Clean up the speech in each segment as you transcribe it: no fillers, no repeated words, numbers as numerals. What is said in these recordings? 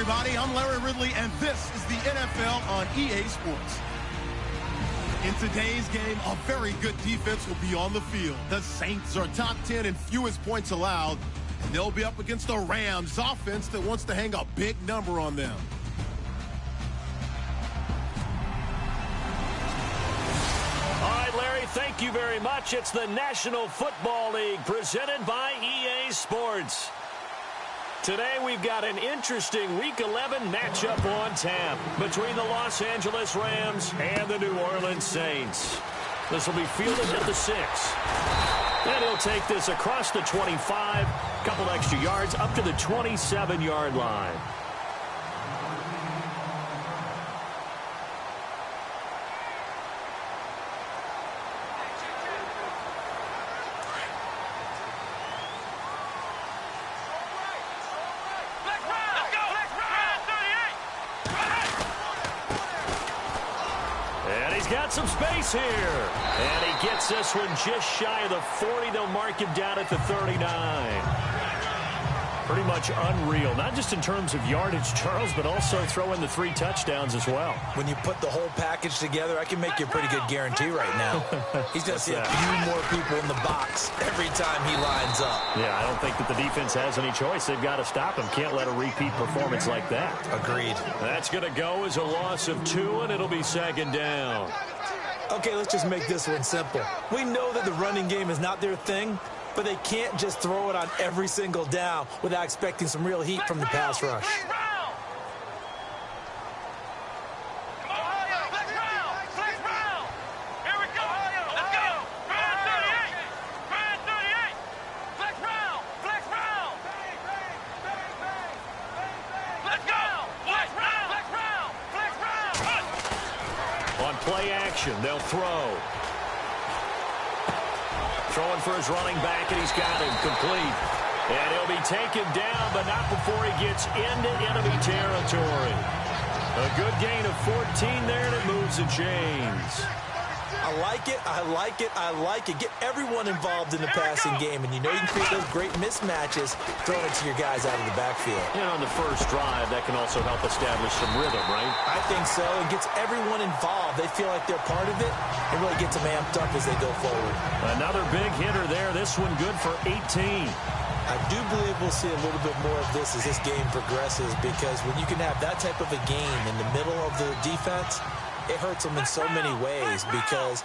everybody. I'm Larry Ridley, and this is the NFL on EA Sports. In today's game, a very good defense will be on the field. The Saints are top 10 in fewest points allowed, and they'll be up against a Rams offense that wants to hang a big number on them. All right, Larry, thank you very much. It's the National Football League presented by EA Sports. Today we've got an interesting Week 11 matchup on tap between the Los Angeles Rams and the New Orleans Saints. This will be fielded at the 6. And he'll take this across the 25, couple extra yards up to the 27-yard line. Got some space here. And he gets this one just shy of the 40. They'll mark him down at the 39. Pretty much unreal. Not just in terms of yardage, Charles, but also throw in the 3 touchdowns as well. When you put the whole package together, I can make you a pretty good guarantee right now. He's going to see a few more people in the box every time he lines up. Yeah, I don't think that the defense has any choice. They've got to stop him. Can't let a repeat performance like that. Agreed. That's going to go as a loss of 2, and it'll be 2nd down. Okay, let's just make this one simple. We know that the running game is not their thing, but they can't just throw it on every single down without expecting some real heat from the pass rush. Play action, they'll throw. Throwing for his running back, and he's got him complete. And he'll be taken down, but not before he gets into enemy territory. A good gain of 14 there, and it moves the chains. I like it, I like it, I like it. Get everyone involved in the passing game, and you know you can create those great mismatches throwing it to your guys out of the backfield. And on the first drive, that can also help establish some rhythm, right? I think so. It gets everyone involved. They feel like they're part of it. It really gets them amped up as they go forward. Another big hitter there. This one good for 18. I do believe we'll see a little bit more of this as this game progresses, because when you can have that type of a gain in the middle of the defense, it hurts them in so many ways, because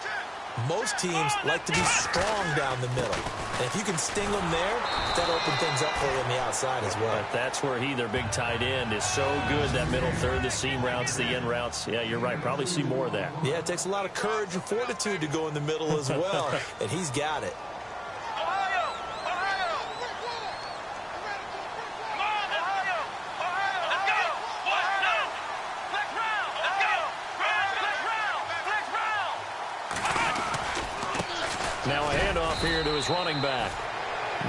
most teams like to be strong down the middle. And if you can sting them there, that'll open things up for you on the outside as well. But that's where their big tight end, is so good. That middle third, the seam routes, the end routes. Yeah, you're right. Probably see more of that. Yeah, it takes a lot of courage and fortitude to go in the middle as well. And he's got it. Now a handoff here to his running back.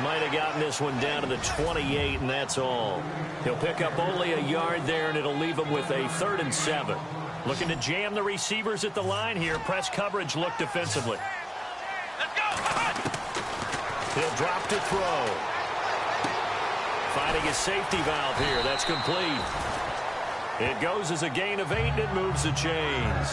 Might have gotten this one down to the 28, and that's all. He'll pick up only a yard there, and it'll leave him with a 3rd and 7. Looking to jam the receivers at the line here. Press coverage look defensively. He'll drop to throw. Finding his safety valve here. That's complete. It goes as a gain of 8, and it moves the chains.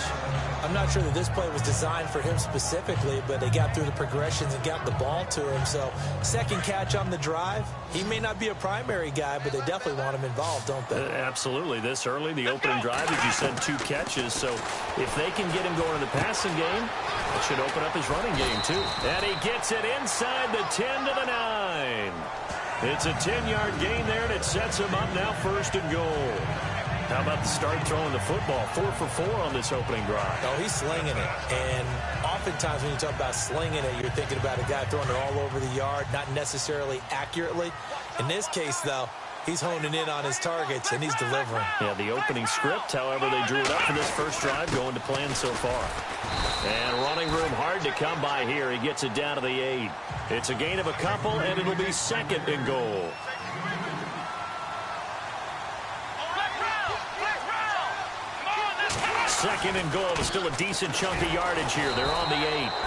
I'm not sure that this play was designed for him specifically, but they got through the progressions and got the ball to him. So, second catch on the drive. He may not be a primary guy, but they definitely want him involved, don't they? Absolutely. This early, the opening drive, as you said, 2 catches. So, if they can get him going in the passing game, it should open up his running game, too. And he gets it inside the 10 to the 9. It's a 10-yard gain there, and it sets him up now 1st and goal. How about the start throwing the football? 4 for 4 on this opening drive. Oh, he's slinging it. And oftentimes when you talk about slinging it, you're thinking about a guy throwing it all over the yard, not necessarily accurately. In this case, though, he's honing in on his targets, and he's delivering. Yeah, the opening script, however, they drew it up for this first drive, going to plan so far. And running room hard to come by here. He gets it down to the 8. It's a gain of a couple, and it'll be 2nd and goal. Second and goal. Still a decent chunk of yardage here. They're on the 8.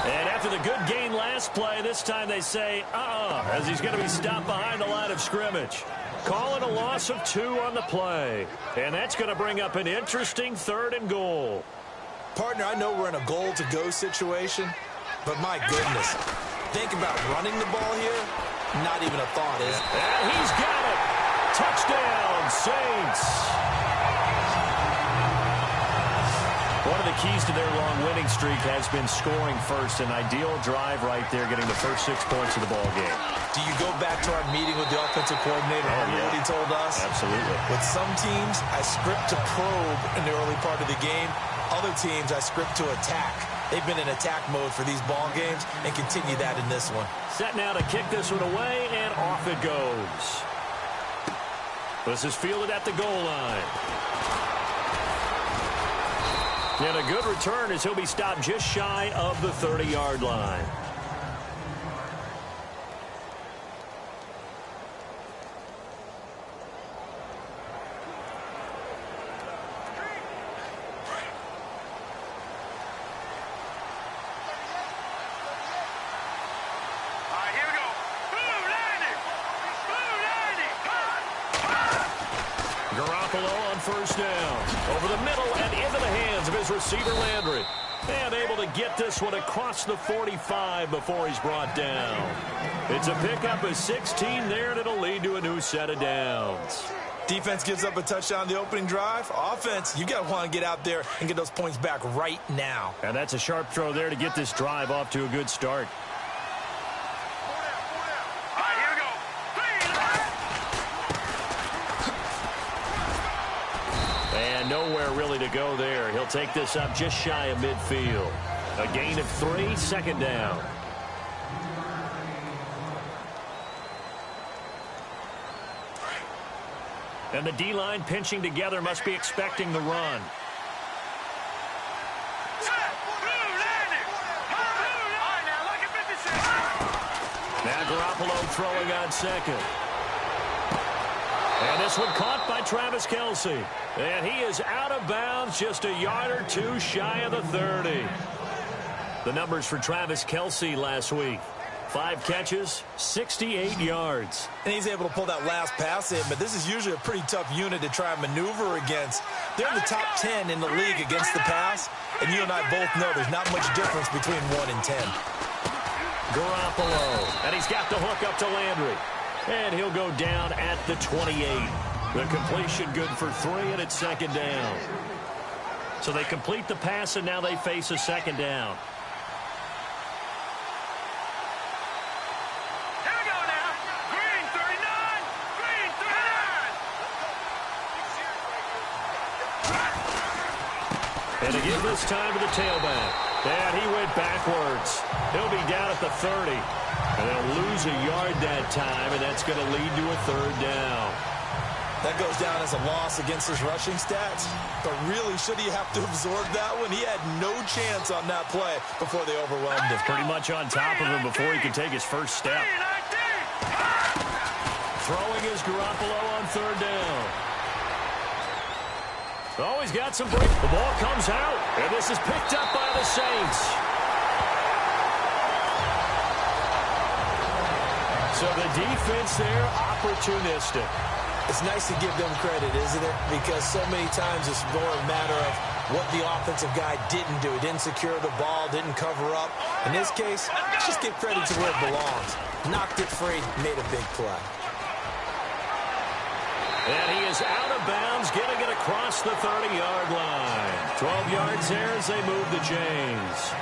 And after the good gain last play, this time they say, as he's going to be stopped behind the line of scrimmage. Calling a loss of 2 on the play. And that's going to bring up an interesting 3rd and goal. Partner, I know we're in a goal-to-go situation, but my goodness, think about running the ball here. Not even a thought, is it? And he's got it. Touchdown, Saints. One of the keys to their long winning streak has been scoring first. An ideal drive right there, getting the first 6 points of the ball game. Do you go back to our meeting with the offensive coordinator? Remember what he told us? Absolutely. With some teams, I script to probe in the early part of the game. Other teams, I script to attack. They've been in attack mode for these ball games and continue that in this one. Set now to kick this one away, and off it goes. This is fielded at the goal line. And a good return as he'll be stopped just shy of the 30-yard line. First down. Over the middle and into the hands of his receiver, Landry. And able to get this one across the 45 before he's brought down. It's a pickup of 16 there, and it'll lead to a new set of downs. Defense gives up a touchdown the opening drive. Offense, you got to want to get out there and get those points back right now. And that's a sharp throw there to get this drive off to a good start. Nowhere really to go there. He'll take this up just shy of midfield. A gain of 3, 2nd down. And the D-line pinching together, must be expecting the run. Now Garoppolo throwing on 2nd. And this one caught by Travis Kelce. And he is out of bounds, just a yard or 2 shy of the 30. The numbers for Travis Kelce last week. 5 catches, 68 yards. And he's able to pull that last pass in, but this is usually a pretty tough unit to try and maneuver against. They're in the top 10 in the league against the pass, and you and I both know there's not much difference between 1 and 10. Garoppolo, and he's got the hook up to Landry. And he'll go down at the 28. The completion good for 3, and it's 2nd down. So they complete the pass, and now they face a 2nd down. Here we go now. Green 39. Green 39. And to give this time to the tailback. And he went backwards. He'll be down at the 30. And they'll lose a yard that time, and that's going to lead to a 3rd down. That goes down as a loss against his rushing stats. But really, should he have to absorb that one? He had no chance on that play before they overwhelmed him. Pretty much on top of him before he could take his first step. Throwing is Garoppolo on 3rd down. Oh, he's got some break. The ball comes out, and this is picked up by the Saints. So the defense there, opportunistic. It's nice to give them credit, isn't it? Because so many times it's more a matter of what the offensive guy didn't do. He didn't secure the ball, didn't cover up. In this case, let's just give credit to where it belongs. Knocked it free, made a big play. And he is out of bounds, getting it across the 30-yard line. 12 yards there as they move the chains.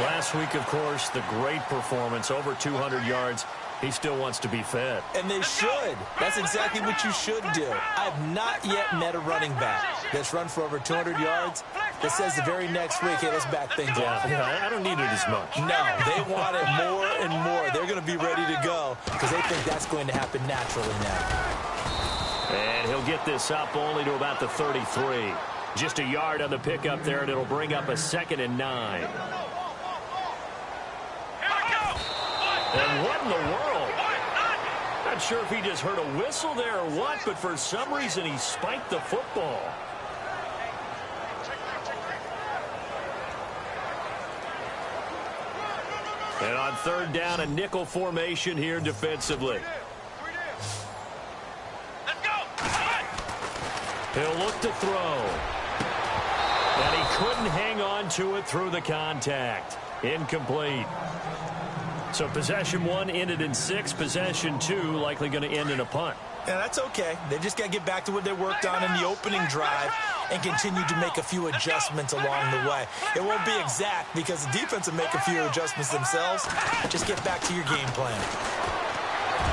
Last week, of course, the great performance, over 200 yards. He still wants to be fed. And they should. That's exactly what you should do. I have not yet met a running back that's run for over 200 yards that says the very next week, hey, let's back things off. Yeah, I don't need it as much. No, they want it more and more. They're going to be ready to go because they think that's going to happen naturally now. And he'll get this up only to about the 33. Just a yard on the pickup there, and it'll bring up a 2nd and 9. And what in the world? Not sure if he just heard a whistle there or what, but for some reason he spiked the football. And on 3rd down, a nickel formation here defensively. He'll look to throw. And he couldn't hang on to it through the contact. Incomplete. So possession 1 ended in 6. Possession 2 likely going to end in a punt. Yeah, that's okay. They just got to get back to what they worked on in the opening drive and continue to make a few adjustments along the way. It won't be exact because the defense will make a few adjustments themselves. Just get back to your game plan.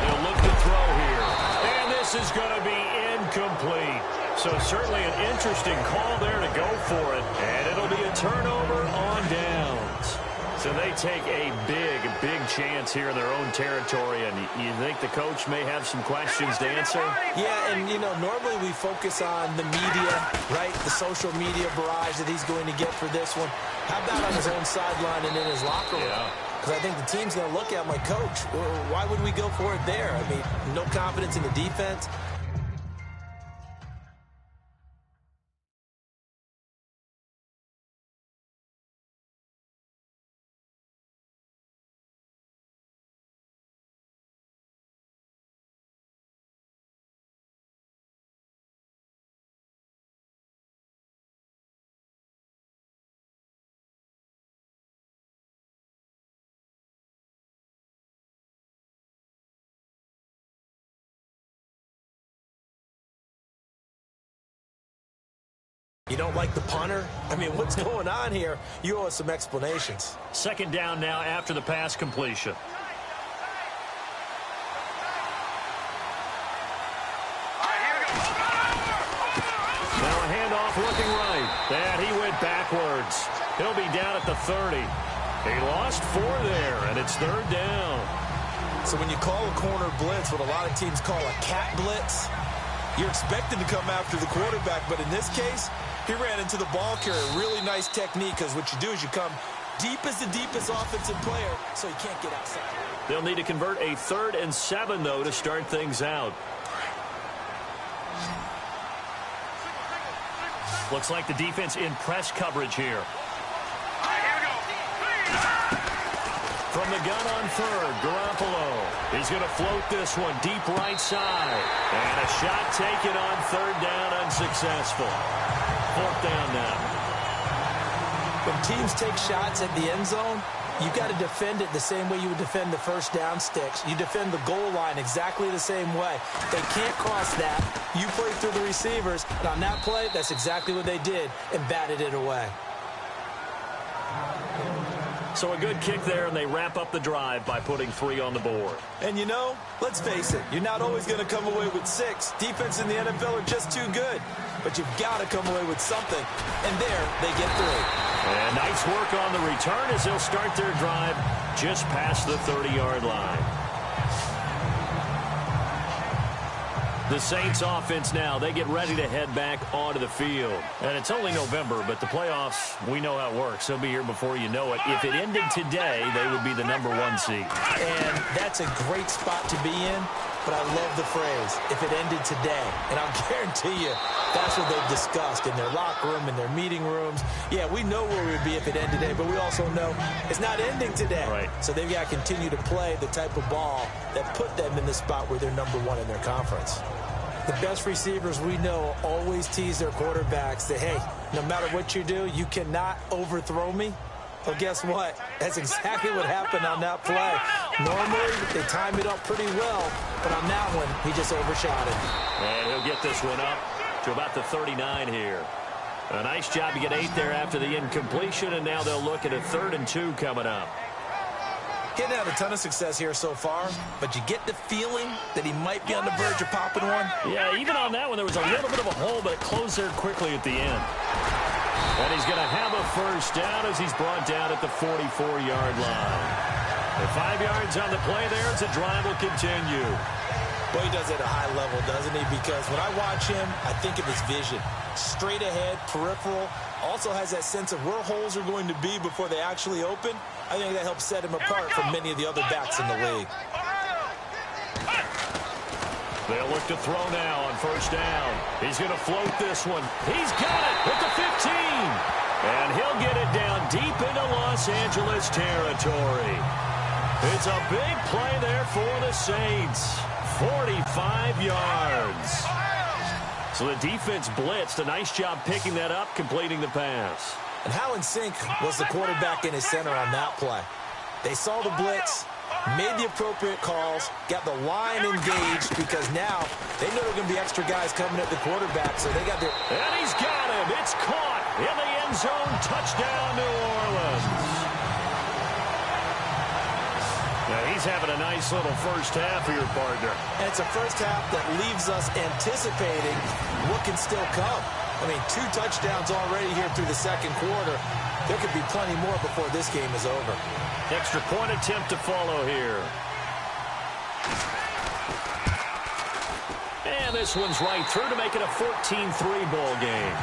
They'll look to throw here. And this is going to be incomplete. So certainly an interesting call there to go for it. And it'll be a turnover on downs. So they take a big chance here in their own territory. And you think the coach may have some questions to answer? Yeah, and, you know, normally we focus on the media, right? The social media barrage that he's going to get for this one. How about on his own sideline and in his locker room? Because I think the team's going to look at my coach. Why would we go for it there? I mean, no confidence in the defense. You don't like the punter? I mean, what's going on here? You owe us some explanations. Second down now after the pass completion. Now a handoff looking right. And he went backwards. He'll be down at the 30. He lost 4 there, and it's third down. So when you call a corner blitz, what a lot of teams call a cat blitz, you're expected to come after the quarterback, but in this case, he ran into the ball carrier. Really nice technique, because what you do is you come deep as the deepest offensive player, so he can't get outside. They'll need to convert a 3rd and 7, though, to start things out. Looks like the defense in press coverage here. From the gun on 3rd, Garoppolo. He's going to float this one deep right side. And a shot taken on 3rd down, unsuccessful. 4th down now. When teams take shots at the end zone, you got to defend it the same way you would defend the first down sticks. You defend the goal line exactly the same way. They can't cross that. You play through the receivers. And on that play, that's exactly what they did and batted it away. So a good kick there, and they wrap up the drive by putting 3 on the board. And, you know, let's face it, you're not always going to come away with 6. Defense in the NFL are just too good. But you've got to come away with something. And there, they get 3. And nice work on the return as they'll start their drive just past the 30-yard line. The Saints offense now, they get ready to head back onto the field. And it's only November, but the playoffs, we know how it works. They'll be here before you know it. If it ended today, they would be the number 1 seed. And that's a great spot to be in, but I love the phrase, if it ended today. And I'll guarantee you, that's what they've discussed in their locker room, in their meeting rooms. Yeah, we know where we'd be if it ended today, but we also know it's not ending today. Right. So they've got to continue to play the type of ball that put them in the spot where they're number 1 in their conference. The best receivers we know always tease their quarterbacks that, hey, no matter what you do, you cannot overthrow me. Well, guess what? That's exactly what happened on that play. Normally, they time it up pretty well, but on that one, he just overshot it. And he'll get this one up to about the 39 here. A nice job to get 8 there after the incompletion, and now they'll look at a 3rd and 2 coming up. He had a ton of success here so far, but you get the feeling that he might be on the verge of popping one. Yeah, even on that one, there was a little bit of a hole, but it closed there quickly at the end. And he's going to have a 1st down as he's brought down at the 44-yard line. The 5 yards on the play there as the drive will continue. Boy, he does it at a high level, doesn't he? Because when I watch him, I think of his vision. Straight ahead, peripheral. Also has that sense of where holes are going to be before they actually open. I think that helps set him apart from many of the other backs in the league. They'll look to throw now on 1st down. He's going to float this one. He's got it at the 15. And he'll get it down deep into Los Angeles territory. It's a big play there for the Saints. 45 yards. So the defense blitzed. A nice job picking that up, completing the pass. And how in sync was the quarterback in his center on that play? They saw the blitz, made the appropriate calls, got the line engaged, because now they know there are going to be extra guys coming at the quarterback, so they got their... And he's got him. It's caught in the end zone. Touchdown, New Orleans. Now, he's having a nice little first half here, partner. And it's a first half that leaves us anticipating what can still come. I mean, 2 touchdowns already here through the second quarter. There could be plenty more before this game is over. Extra point attempt to follow here. And this one's right through to make it a 14-3 ball game.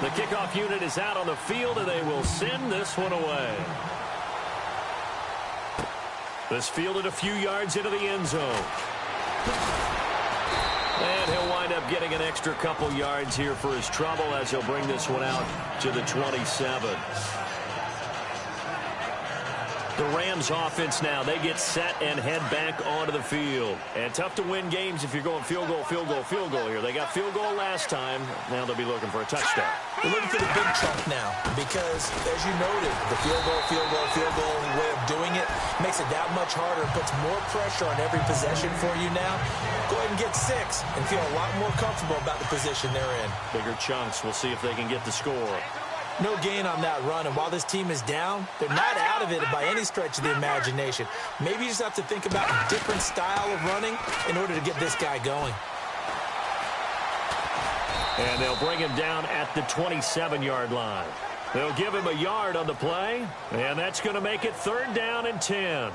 The kickoff unit is out on the field, and they will send this one away. This fielded a few yards into the end zone. And he'll wind up getting an extra couple yards here for his trouble as he'll bring this one out to the 27. The Rams offense now, they get set and head back onto the field. And tough to win games if you're going field goal, field goal, field goal here. They got field goal last time. Now they'll be looking for a touchdown. They're looking for the big chunk now because, as you noted, the field goal way of doing it makes it that much harder and puts more pressure on every possession for you now. Go ahead and get 6 and feel a lot more comfortable about the position they're in. Bigger chunks. We'll see if they can get the score. No gain on that run, and while this team is down, they're not out of it by any stretch of the imagination. Maybe you just have to think about a different style of running in order to get this guy going. And they'll bring him down at the 27-yard line. They'll give him a yard on the play, and that's going to make it 3rd down and 10.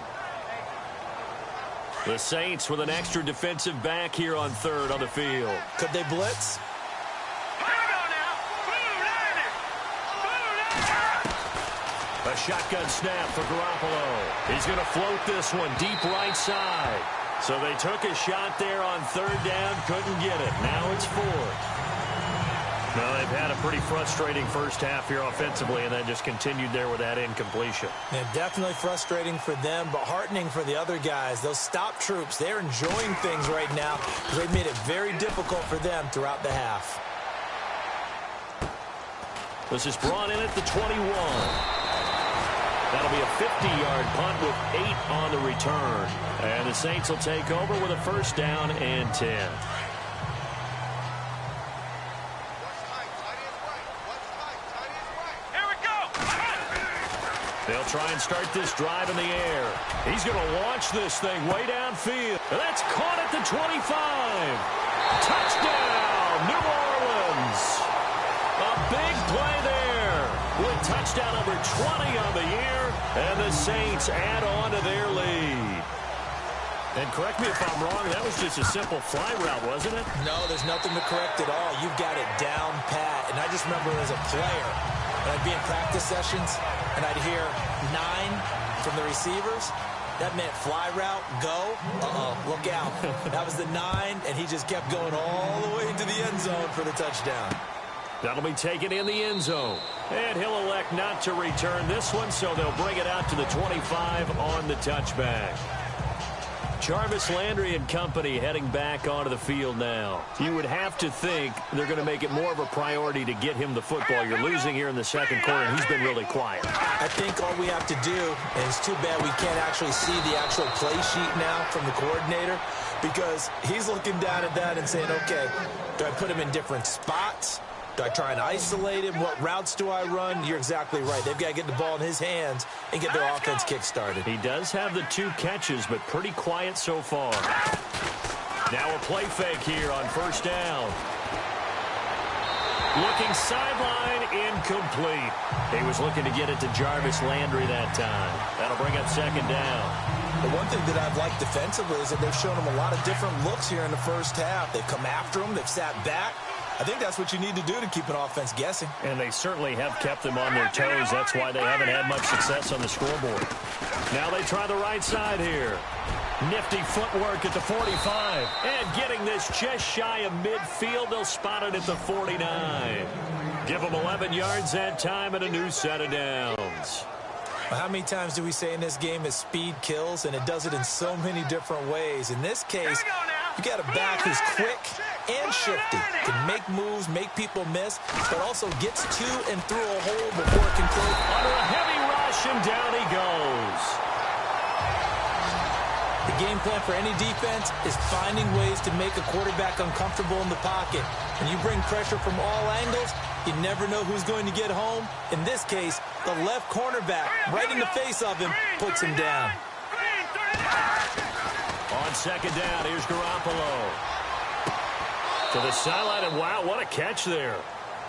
The Saints with an extra defensive back here on 3rd on the field. Could they blitz? A shotgun snap for Garoppolo. He's going to float this one deep right side. So they took a shot there on 3rd down, couldn't get it. Now it's 4th. Now they've had a pretty frustrating first half here offensively, and then just continued there with that incompletion. Yeah, definitely frustrating for them, but heartening for the other guys. Those stop troops, they're enjoying things right now because they've made it very difficult for them throughout the half. This is brought in at the 21. That'll be a 50-yard punt with 8 on the return. And the Saints will take over with a 1st down and 10. Here we go. They'll try and start this drive in the air. He's going to launch this thing way downfield. And that's caught at the 25. Touchdown, New Orleans. A big play there with touchdown number 20 on the year, and the Saints add on to their lead. And correct me if I'm wrong, that was just a simple fly route, wasn't it? No, there's nothing to correct at all. You've got it down pat. And I just remember as a player, when I'd be in practice sessions, and I'd hear 9 from the receivers. That meant fly route, go. Look out. That was the 9, and he just kept going all the way into the end zone for the touchdown. That'll be taken in the end zone. And he'll elect not to return this one, so they'll bring it out to the 25 on the touchback. Jarvis Landry and company heading back onto the field now. You would have to think they're going to make it more of a priority to get him the football. You're losing here in the second quarter, and he's been really quiet. I think all we have to do, and it's too bad we can't actually see the actual play sheet now from the coordinator, because he's looking down at that and saying, okay, do I put him in different spots? Do I try and isolate him? What routes do I run? You're exactly right. They've got to get the ball in his hands and get their offense kick-started. He does have the 2 catches, but pretty quiet so far. Now a play fake here on 1st down. Looking sideline, incomplete. He was looking to get it to Jarvis Landry that time. That'll bring up 2nd down. The one thing that I've liked defensively is that they've shown him a lot of different looks here in the first half. They've come after him. They've sat back. I think that's what you need to do to keep an offense guessing. And they certainly have kept them on their toes. That's why they haven't had much success on the scoreboard. Now they try the right side here. Nifty footwork at the 45. And getting this just shy of midfield. They'll spot it at the 49. Give them 11 yards that time and a new set of downs. Well, how many times do we say in this game that speed kills, and it does it in so many different ways? In this case, you got a back who's quick and shifty, can make moves, make people miss, but also gets to and through a hole before it can close. Under a heavy rush, and down he goes. The game plan for any defense is finding ways to make a quarterback uncomfortable in the pocket. When you bring pressure from all angles, you never know who's going to get home. In this case, the left cornerback, right in the face of him, puts him down. On second down, here's Garoppolo. To the sideline, and wow, what a catch there.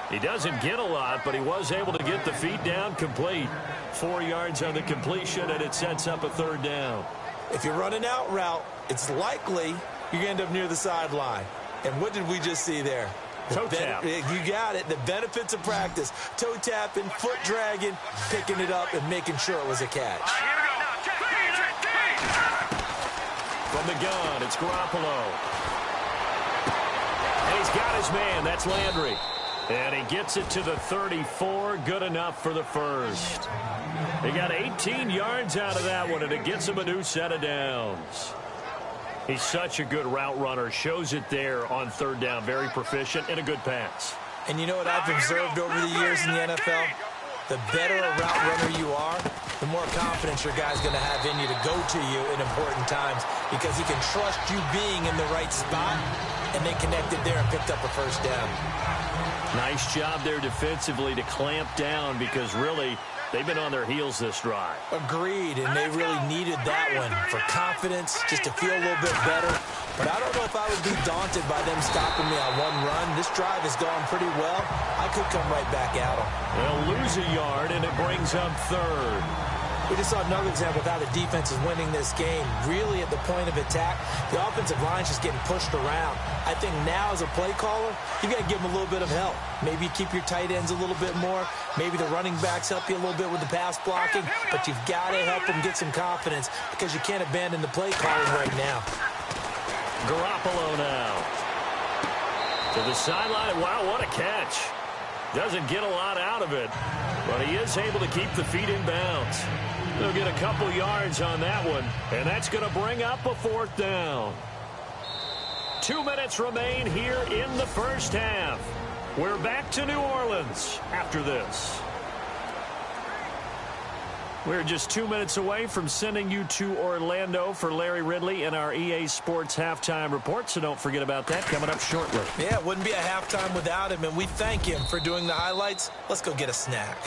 He doesn't get a lot, but he was able to get the feet down complete. 4 yards on the completion, and it sets up a third down. If you're running out route, it's likely you're going to end up near the sideline. And what did we just see there? Toe tap. You got it. The benefits of practice. Toe tapping, foot dragging, picking it up, and making sure it was a catch. From the gun, it's Garoppolo. And he's got his man. That's Landry. And he gets it to the 34. Good enough for the first. He got 18 yards out of that one, and it gets him a new set of downs. He's such a good route runner. Shows it there on third down. Very proficient and a good pass. And you know what I've observed over the years in the NFL? The better a route runner you are, the more confidence your guy's going to have in you to go to you in important times because he can trust you being in the right spot, and they connected there and picked up a first down. Nice job there defensively to clamp down because really they've been on their heels this drive. Agreed, and they really needed that one for confidence, just to feel a little bit better. But I don't know if I would be daunted by them stopping me on one run. This drive has gone pretty well. I could come right back at them. They'll lose a yard, and it brings up third. We just saw another example of how the defense is winning this game. Really at the point of attack, the offensive line's just getting pushed around. I think now as a play caller, you got to give them a little bit of help. Maybe you keep your tight ends a little bit more. Maybe the running backs help you a little bit with the pass blocking. But you've got to help them get some confidence because you can't abandon the play calling right now. Garoppolo now. To the sideline. Wow, what a catch. Doesn't get a lot out of it, but he is able to keep the feet in bounds. They'll get a couple yards on that one, and that's going to bring up a fourth down. 2 minutes remain here in the first half. We're back to New Orleans after this. We're just 2 minutes away from sending you to Orlando for Larry Ridley and our EA Sports Halftime Report, so don't forget about that coming up shortly. Yeah, it wouldn't be a halftime without him, and we thank him for doing the highlights. Let's go get a snack.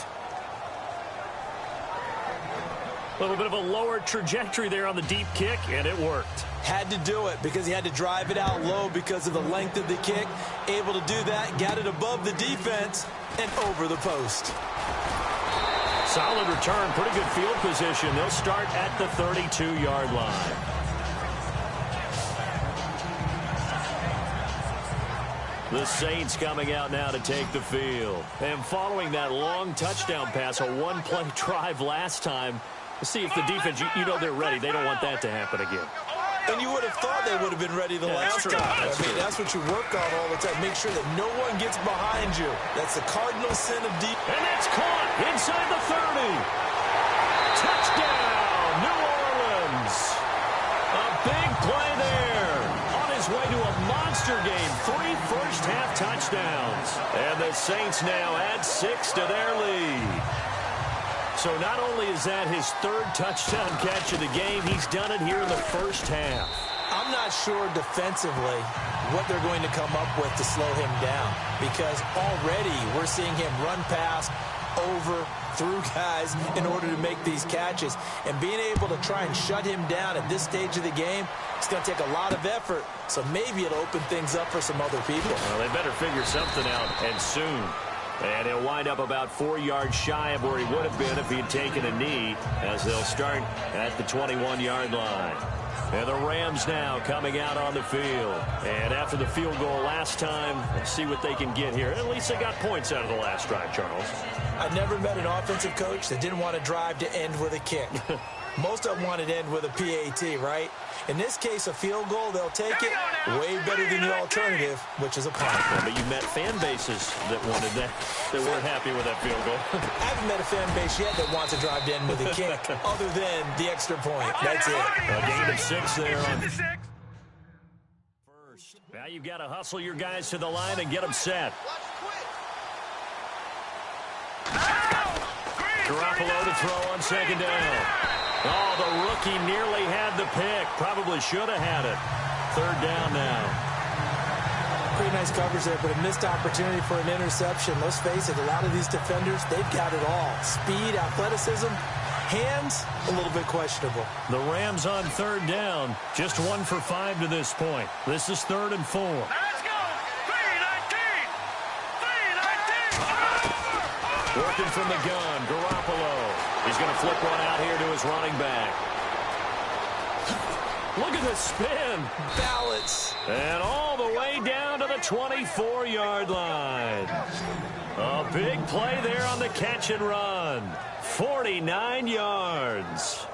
A little bit of a lower trajectory there on the deep kick, and it worked. Had to do it because he had to drive it out low because of the length of the kick. Able to do that, got it above the defense, and over the post. Solid return, pretty good field position. They'll start at the 32-yard line. The Saints coming out now to take the field. And following that long touchdown pass, a one-play drive last time, let's see if the defense, you know they're ready. They don't want that to happen again. And you would have thought they would have been ready the last time. That's what you work on all the time. Make sure that no one gets behind you. That's the cardinal sin of deep. And that's caught inside the 30. Touchdown, New Orleans. A big play there. On his way to a monster game. 3 first-half touchdowns. And the Saints now add 6 to their lead. So not only is that his third touchdown catch of the game, he's done it here in the first half. I'm not sure defensively what they're going to come up with to slow him down because already we're seeing him run past, over, through guys in order to make these catches. And being able to try and shut him down at this stage of the game, it's going to take a lot of effort. So maybe it'll open things up for some other people. Well, they better figure something out, and soon. And he'll wind up about 4 yards shy of where he would have been if he'd taken a knee, as they'll start at the 21-yard line. And the Rams now coming out on the field. And after the field goal last time, let's see what they can get here. At least they got points out of the last drive, Charles. I've never met an offensive coach that didn't want to drive to end with a kick. Most of them want it to end with a PAT, right? In this case, a field goal, they'll take it way better than the alternative, which is a punt. Yeah, but you met fan bases that wanted that weren't happy with that field goal. I haven't met a fan base yet that wants to drive to end with a kick other than the extra point. That's it. A gain of 6 there on first. Now you've got to hustle your guys to the line and get them set. Garoppolo to throw on second down. Oh, the rookie nearly had the pick. Probably should have had it. Third down now. Pretty nice coverage there, but a missed opportunity for an interception. Let's face it, a lot of these defenders, they've got it all. Speed, athleticism, hands, a little bit questionable. The Rams on third down. Just 1 for 5 to this point. This is 3rd and 4. Let's go. 3-19. 3-19. Working from the gun, Garoppolo. He's going to flip one out here to his running back. Look at the spin. Balance. And all the way down to the 24-yard line. A big play there on the catch and run. 49 yards.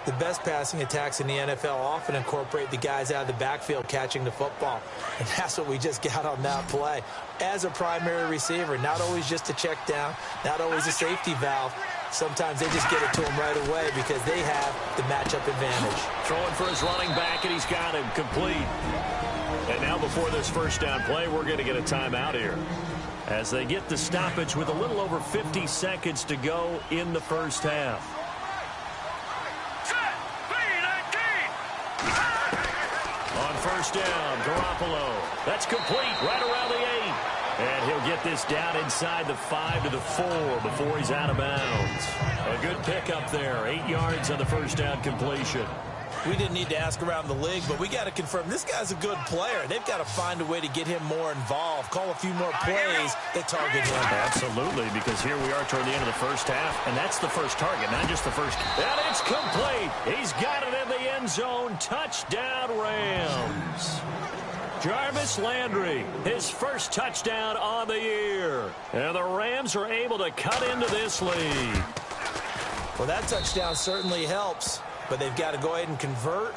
The best passing attacks in the NFL often incorporate the guys out of the backfield catching the football. And that's what we just got on that play. As a primary receiver, not always just a check down, not always a safety valve. Sometimes they just get it to him right away because they have the matchup advantage. Throwing for his running back, and he's got him complete. And now before this first down play, we're going to get a timeout here. As they get the stoppage with a little over 50 seconds to go in the first half. On first down, Garoppolo. That's complete right around the 8. And he'll get this down inside the 5 to the 4 before he's out of bounds. A good pickup there. 8 yards on the first down completion. We didn't need to ask around the league, but we got to confirm this guy's a good player. They've got to find a way to get him more involved, call a few more plays that target him. Absolutely, because here we are toward the end of the first half, and that's the first target, not just the first. And it's complete. He's got it in the end zone. Touchdown, Rams. Jarvis Landry, his first touchdown on the year. And the Rams are able to cut into this lead. Well, that touchdown certainly helps, but they've got to go ahead and convert,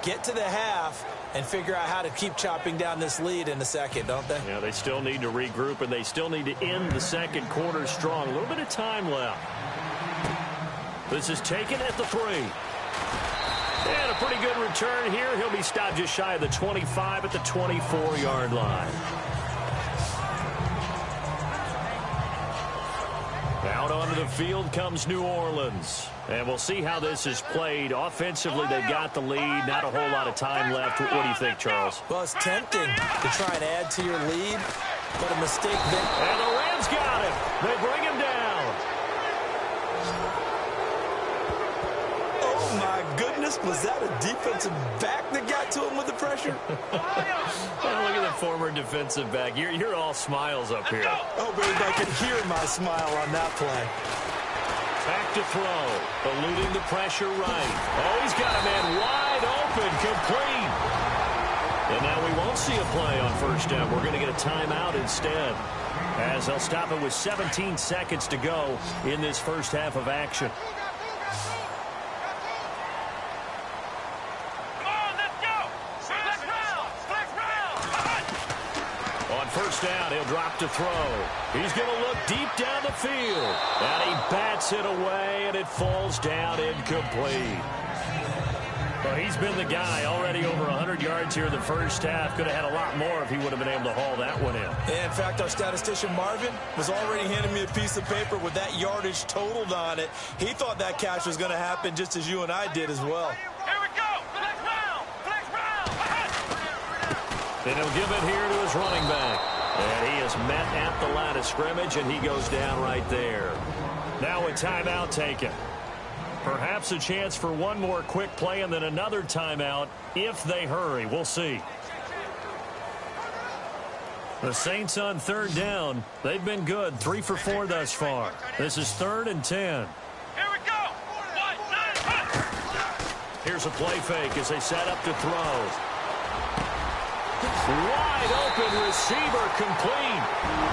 get to the half, and figure out how to keep chopping down this lead in the second, don't they? Yeah, they still need to regroup, and they still need to end the second quarter strong. A little bit of time left. This is taken at the 3. And a pretty good return here. He'll be stopped just shy of the 25 at the 24-yard line. Out onto the field comes New Orleans. And we'll see how this is played. Offensively, they've got the lead. Not a whole lot of time left. What do you think, Charles? Well, it's tempting to try and add to your lead, but a mistake there. And the Rams got him. They bring him down. Oh, my goodness. Was that a defensive back that got to him with the pressure? Oh, look at the former defensive back. You're all smiles up here. Oh, baby, I can hear my smile on that play. Back to throw. Eluding the pressure right. Oh, he's got a man wide open. Complete. And now we won't see a play on first down. We're going to get a timeout instead, as they'll stop it with 17 seconds to go in this first half of action. First down, he'll drop to throw. He's going to look deep down the field. And he bats it away, and it falls down incomplete. Well, he's been the guy already over 100 yards here in the first half. Could have had a lot more if he would have been able to haul that one in. In fact, our statistician Marvin was already handing me a piece of paper with that yardage totaled on it. He thought that catch was going to happen just as you and I did as well. Here we go. Flex round. Flex round. And he'll give it here to his running back. And he is met at the line of scrimmage, and he goes down right there. Now a timeout taken. Perhaps a chance for one more quick play and then another timeout if they hurry. We'll see. The Saints on third down. They've been good. 3 for 4 thus far. This is 3rd and 10. Here we go. 1, 9, Here's a play fake as they set up to throw. Wide open receiver complete.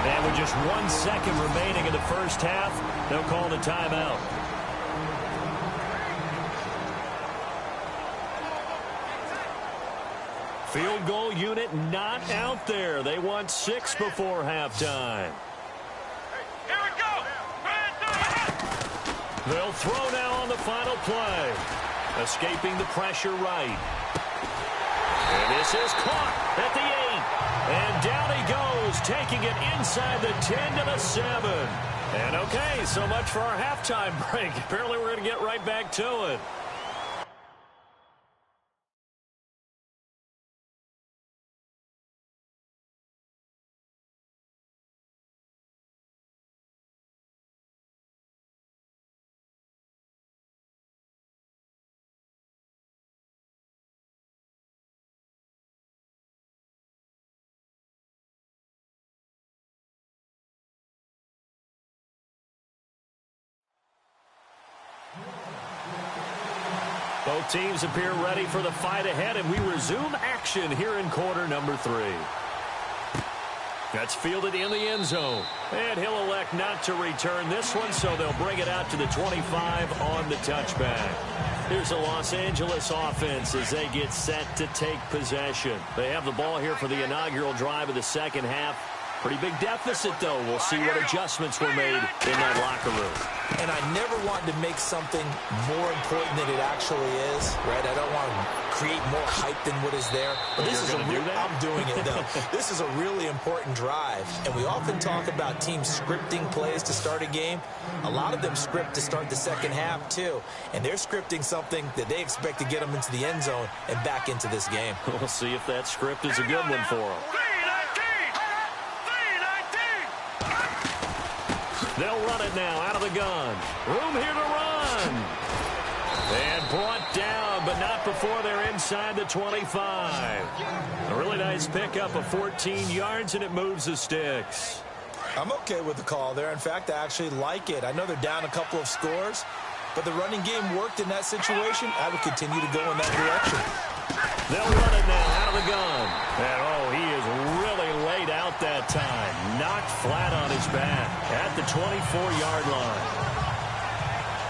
And with just 1 second remaining in the first half, they'll call the timeout. Field goal unit not out there. They want 6 before halftime. Here we go. They'll throw now on the final play. Escaping the pressure right. And this is caught at the 8. And down he goes, taking it inside the 10 to the 7. And okay, so much for our halftime break. Apparently we're going to get right back to it. Both teams appear ready for the fight ahead, and we resume action here in quarter number 3. That's fielded in the end zone. And he'll elect not to return this one, so they'll bring it out to the 25 on the touchback. Here's the Los Angeles offense as they get set to take possession. They have the ball here for the inaugural drive of the second half. Pretty big deficit, though. We'll see what adjustments were made in that locker room. And I never want to make something more important than it actually is, right? I don't want to create more hype than what is there. But this is I'm doing it, though. This is a really important drive. And we often talk about teams scripting plays to start a game. A lot of them script to start the second half, too. And they're scripting something that they expect to get them into the end zone and back into this game. We'll see if that script is a good one for them. They'll run it now out of the gun. Room here to run. And brought down, but not before they're inside the 25. A really nice pickup of 14 yards, and it moves the sticks. I'm okay with the call there. In fact, I actually like it. I know they're down a couple of scores, but the running game worked in that situation. I would continue to go in that direction. They'll run it now out of the gun. And, oh, he is really laid out that time. Knocked flat on his back at the 24-yard line.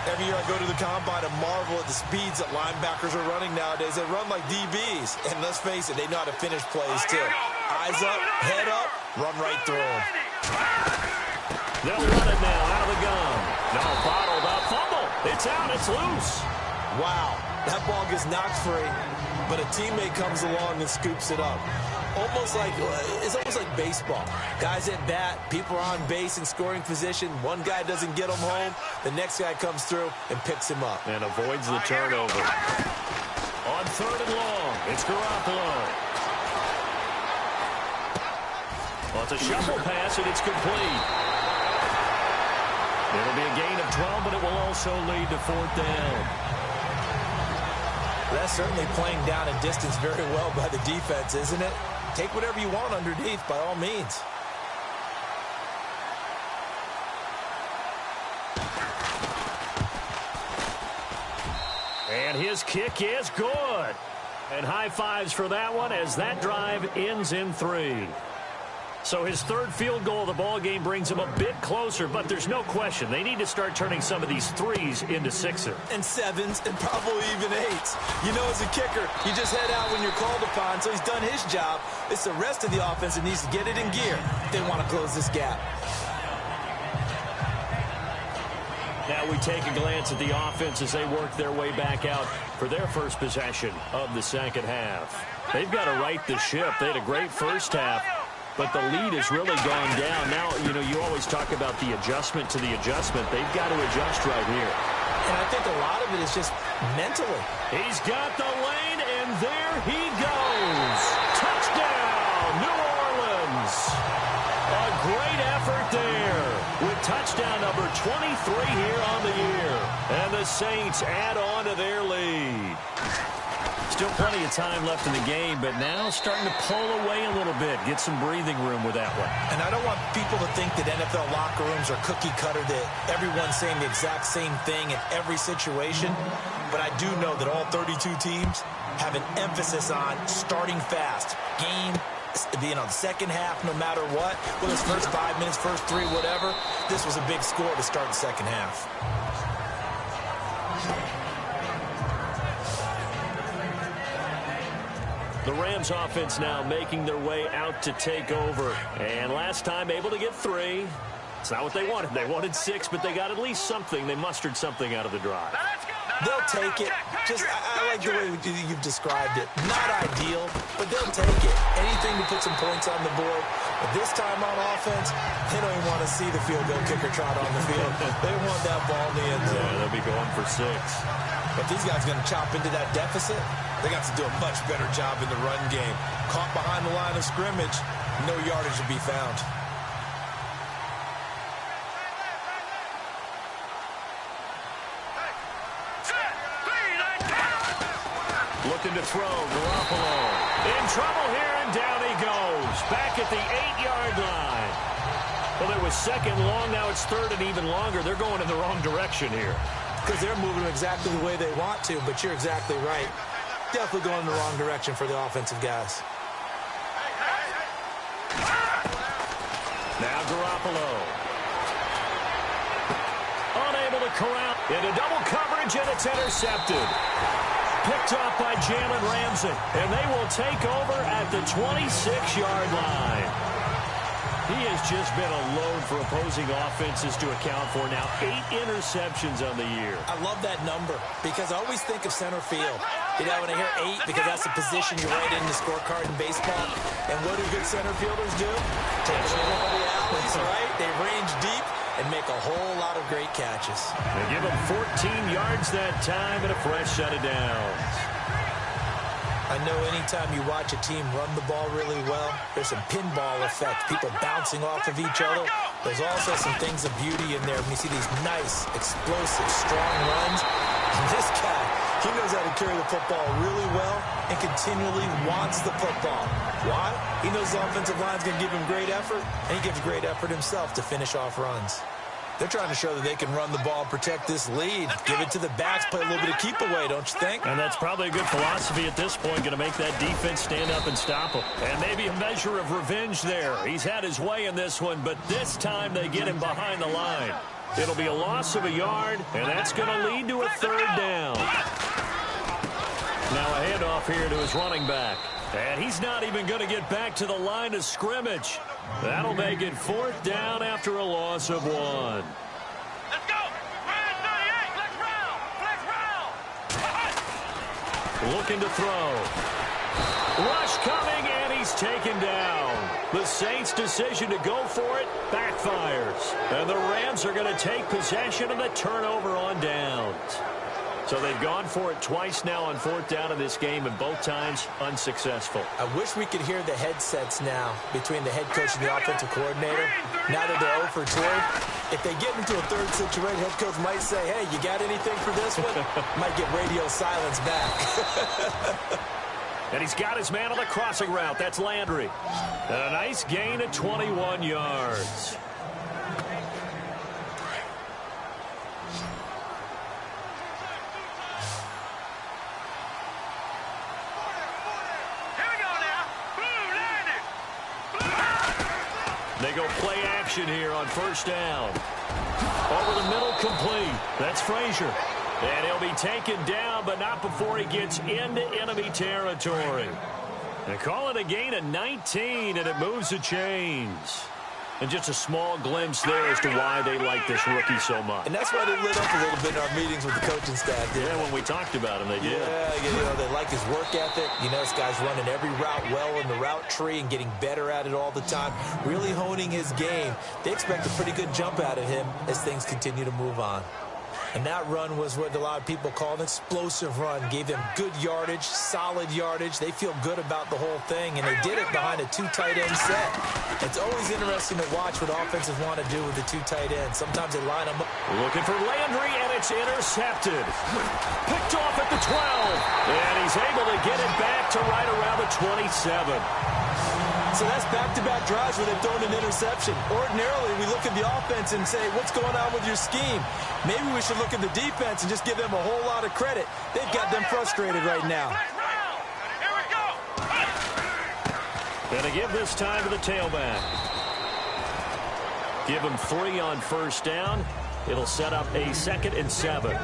Every year I go to the combine and marvel at the speeds that linebackers are running nowadays. They run like DBs. And let's face it, they know how to finish plays, too. Eyes up, head up, run right through them. They'll run it now out of the gun. No, bottled up. Fumble. It's out. It's loose. Wow. That ball gets knocked free, but a teammate comes along and scoops it up. It's almost like baseball. Guys at bat, people are on base in scoring position. One guy doesn't get him home. The next guy comes through and picks him up. And avoids the turnover. On 3rd and long, it's Garoppolo. Well, it's a shuffle pass, and it's complete. It'll be a gain of 12, but it will also lead to 4th down. That's certainly playing down a distance very well by the defense, isn't it? Take whatever you want underneath, by all means. And his kick is good. And high fives for that one as that drive ends in 3. So his 3rd field goal of the ball game brings him a bit closer, but there's no question they need to start turning some of these 3s into 6s. And 7s, and probably even 8s. You know, as a kicker, you just head out when you're called upon, so he's done his job. It's the rest of the offense that needs to get it in gear if they want to close this gap. Now we take a glance at the offense as they work their way back out for their first possession of the second half. They've got to right the ship. They had a great first half, but the lead has really gone down. Now, you know, you always talk about the adjustment to the adjustment. They've got to adjust right here. And I think a lot of it is just mentally. He's got the lane, and there he goes. Touchdown, New Orleans. A great effort there with touchdown number 23 here on the year. And the Saints add on to their lead. Still plenty of time left in the game, but now starting to pull away a little bit. Get some breathing room with that one. And I don't want people to think that NFL locker rooms are cookie cutter, that everyone's saying the exact same thing in every situation. But I do know that all 32 teams have an emphasis on starting fast. Game, you know, the second half, no matter what. Whether it's first 5 minutes, first 3, whatever. This was a big score to start the second half. The Rams offense now making their way out to take over. And last time able to get 3. It's not what they wanted. They wanted 6, but they got at least something. They mustered something out of the drive. They'll take it. Just, I like the way you've described it. Not ideal, but they'll take it. Anything to put some points on the board. But this time on offense, they don't even want to see the field goal kicker trot on the field. They want that ball in the end zone. Yeah, they'll be going for 6. But these guys are going to chop into that deficit. They got to do a much better job in the run game. Caught behind the line of scrimmage, no yardage to be found. Looking to throw, Garoppolo. In trouble here, and down he goes. Back at the 8-yard line. Well, it was second long, now it's third and even longer. They're going in the wrong direction here. Because they're moving exactly the way they want to, but you're exactly right. Definitely going in the wrong direction for the offensive guys. Now Garoppolo. Unable to corral. Into double coverage, and it's intercepted. Picked off by Jalen Ramsey, and they will take over at the 26-yard line. He has just been a load for opposing offenses to account for now. 8 interceptions on the year. I love that number because I always think of center field. You know, when I hear 8, because that's the position you write in the scorecard in baseball. And what do good center fielders do? Take it over the alleys, right? They range deep and make a whole lot of great catches. They give him 14 yards that time and a fresh set of downs. I know anytime you watch a team run the ball really well, there's some pinball effect, people bouncing off of each other. There's also some things of beauty in there when you see these nice, explosive, strong runs. And this guy, he knows how to carry the football really well and continually wants the football. Why? He knows the offensive line's going to give him great effort, and he gives great effort himself to finish off runs. They're trying to show that they can run the ball, protect this lead, give it to the backs, play a little bit of keep away, don't you think? And that's probably a good philosophy at this point, going to make that defense stand up and stop him. And maybe a measure of revenge there. He's had his way in this one, but this time they get him behind the line. It'll be a loss of a yard, and that's going to lead to a third down. Now a handoff here to his running back. And he's not even going to get back to the line of scrimmage. That'll make it 4th down after a loss of 1. Let's go! 38, let's round! Looking to throw. Rush coming, and he's taken down. The Saints' decision to go for it backfires. And the Rams are going to take possession of the turnover on downs. So they've gone for it twice now on 4th down in this game, and both times unsuccessful. I wish we could hear the headsets now between the head coach and the offensive coordinator. Now that they're 0 for 2, if they get into a third situation, head coach might say, hey, you got anything for this one? Might get radio silence back. And he's got his man on the crossing route. That's Landry. And a nice gain of 21 yards. They go play action here on 1st down. Over the middle, complete. That's Frazier. And he'll be taken down, but not before he gets into enemy territory. They call it a gain of 19, and it moves the chains. And just a small glimpse there as to why they like this rookie so much. And that's why they lit up a little bit in our meetings with the coaching staff. Yeah, when we talked about him, they did. Yeah, you know, they like his work ethic. You know, this guy's running every route well in the route tree and getting better at it all the time, really honing his game. They expect a pretty good jump out of him as things continue to move on. And that run was what a lot of people call an explosive run. Gave them good yardage, solid yardage. They feel good about the whole thing, and they did it behind a 2 tight end set. It's always interesting to watch what offenses want to do with the 2 tight ends. Sometimes they line them up. Looking for Landry, and it's intercepted. Picked off at the 12. And he's able to get it back to right around the 27. So that's back-to-back drives where they've thrown an interception. Ordinarily, we look at the offense and say, what's going on with your scheme? Maybe we should look at the defense and just give them a whole lot of credit. They've got them frustrated right now. Here we go! Gonna give this time to the tailback. Give him 3 on 1st down. It'll set up a 2nd and 7.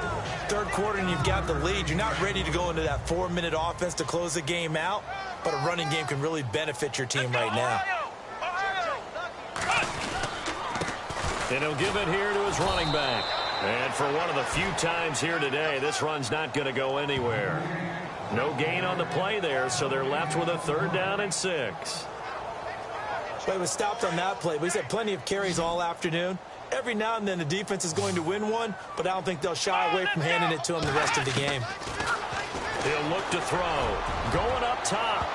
Third quarter and you've got the lead. You're not ready to go into that 4-minute offense to close the game out. but a running game can really benefit your team right now. And he'll give it here to his running back. And for one of the few times here today, this run's not going to go anywhere. No gain on the play there, so they're left with a 3rd down and 6. Well, he was stopped on that play, but he's had plenty of carries all afternoon. Every now and then the defense is going to win one, but I don't think they'll shy away from handing it to him the rest of the game. He'll look to throw. Going up top.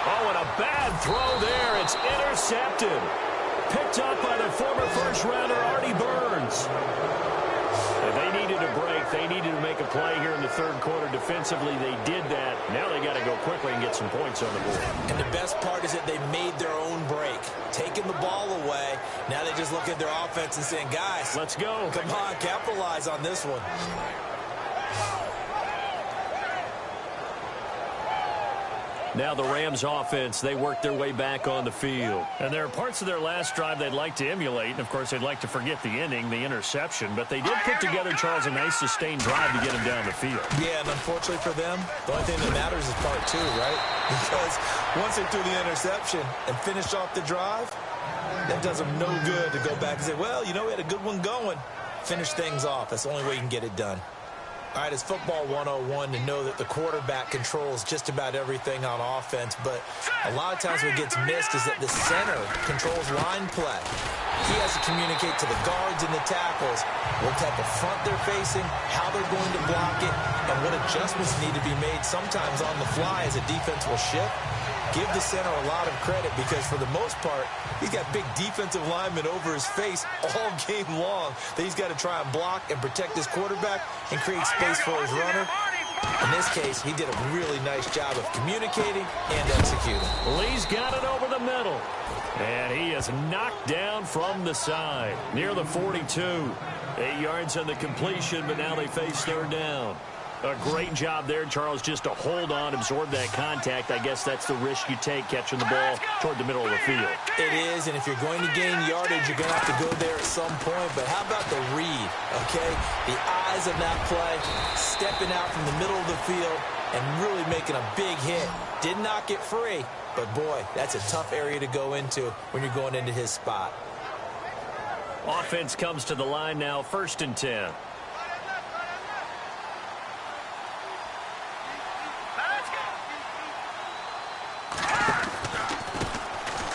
Oh, and a bad throw there. It's intercepted. Picked up by the former first-rounder, Artie Burns. They needed a break. They needed to make a play here in the 3rd quarter. Defensively, they did that. Now they got to go quickly and get some points on the board. And the best part is that they made their own break. Taking the ball away. Now they just look at their offense and saying, guys, let's go. Come on, capitalize on this one. Now the Rams offense, they work their way back on the field. And there are parts of their last drive they'd like to emulate. And, of course, they'd like to forget the ending, the interception. But they did put together, Charles, a nice sustained drive to get him down the field. Yeah, and unfortunately for them, the only thing that matters is part 2, right? Because once they threw the interception and finished off the drive, that does them no good to go back and say, well, you know, we had a good one going. Finish things off. That's the only way you can get it done. All right, it's football 101 to know that the quarterback controls just about everything on offense, but a lot of times what gets missed is that the center controls line play. He has to communicate to the guards and the tackles what type of front they're facing, how they're going to block it, and what adjustments need to be made sometimes on the fly as a defense will shift. Give the center a lot of credit because for the most part, he's got big defensive linemen over his face all game long that he's got to try and block and protect his quarterback and create space for his runner. In this case, he did a really nice job of communicating and executing. Lee's got it over the middle. And he is knocked down from the side near the 42. 8 yards on the completion, but now they face 3rd down. A great job there, Charles, just to hold on, absorb that contact. I guess that's the risk you take, catching the ball toward the middle of the field. It is, and if you're going to gain yardage, you're going to have to go there at some point. But how about the read, okay? The eyes of that play, stepping out from the middle of the field and really making a big hit. Did not get free, but, boy, that's a tough area to go into when you're going into his spot. Offense comes to the line now, 1st and 10.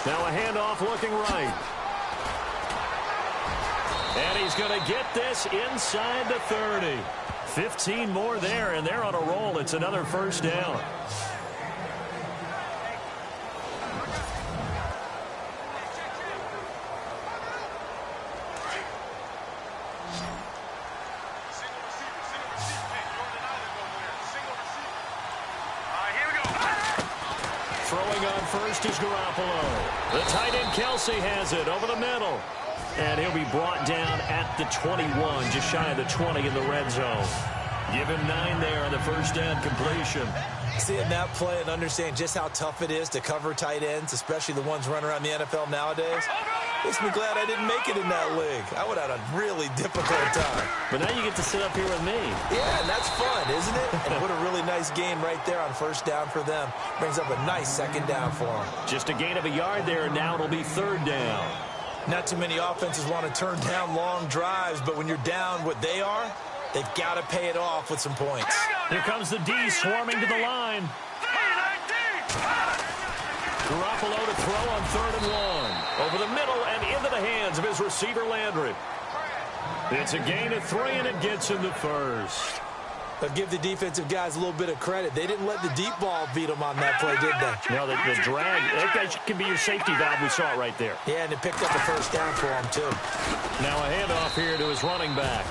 Now a handoff looking right. And he's going to get this inside the 30. 15 more there, and they're on a roll. It's another 1st down. Throwing on first is Garoppolo. The tight end Kelsey has it over the middle. And he'll be brought down at the 21, just shy of the 20 in the red zone. Give him 9 there on the 1st down completion. Seeing that play and understand just how tough it is to cover tight ends, especially the ones running around the NFL nowadays, makes me glad I didn't make it in that league. I would have had a really difficult time. But now you get to sit up here with me. Yeah, and that's fun, isn't it? And what a really nice game right there on 1st down for them. Brings up a nice 2nd down for them. Just a gain of a yard there, and now it'll be 3rd down. Not too many offenses want to turn down long drives, but when you're down what they are, they've got to pay it off with some points. Here comes the D swarming to the line. Garoppolo to throw on 3rd and 1. Over the middle and into the hands of his receiver, Landry. It's a gain of 3, and it gets him the 1st. But give the defensive guys a little bit of credit. They didn't let the deep ball beat them on that play, did they? No, the drag, that can be your safety valve. We saw it right there. Yeah, and it picked up the 1st down for him, too. Now a handoff here to his running back.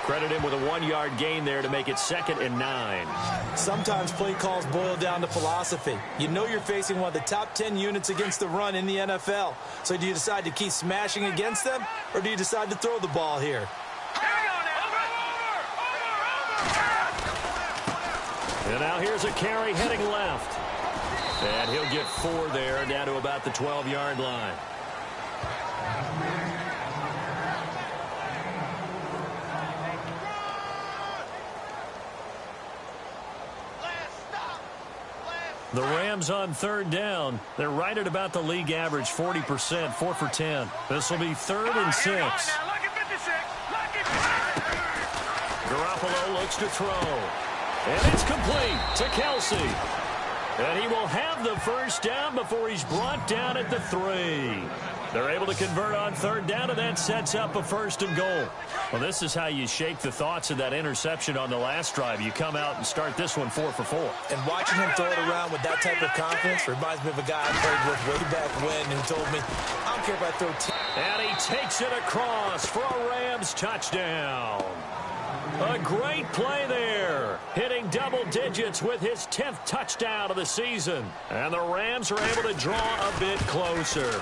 Credit him with a 1-yard gain there to make it 2nd and 9. Sometimes play calls boil down to philosophy. You know you're facing one of the top 10 units against the run in the NFL. So do you decide to keep smashing against them, or do you decide to throw the ball here? And now here's a carry heading left. And he'll get 4 there, down to about the 12-yard line. The Rams on third down. They're right at about the league average, 40%, 4 for 10. This will be 3rd and 6. Garoppolo looks to throw. And it's complete to Kelsey. And he will have the first down before he's brought down at the 3. They're able to convert on third down, and that sets up a 1st and goal. Well, this is how you shake the thoughts of that interception on the last drive. You come out and start this one 4 for 4. And watching him throw it around with that type of confidence reminds me of a guy I played with way back when who told me, I don't care if I throw 10. And he takes it across for a Rams touchdown. A great play there, hitting double digits with his 10th touchdown of the season. And the Rams are able to draw a bit closer.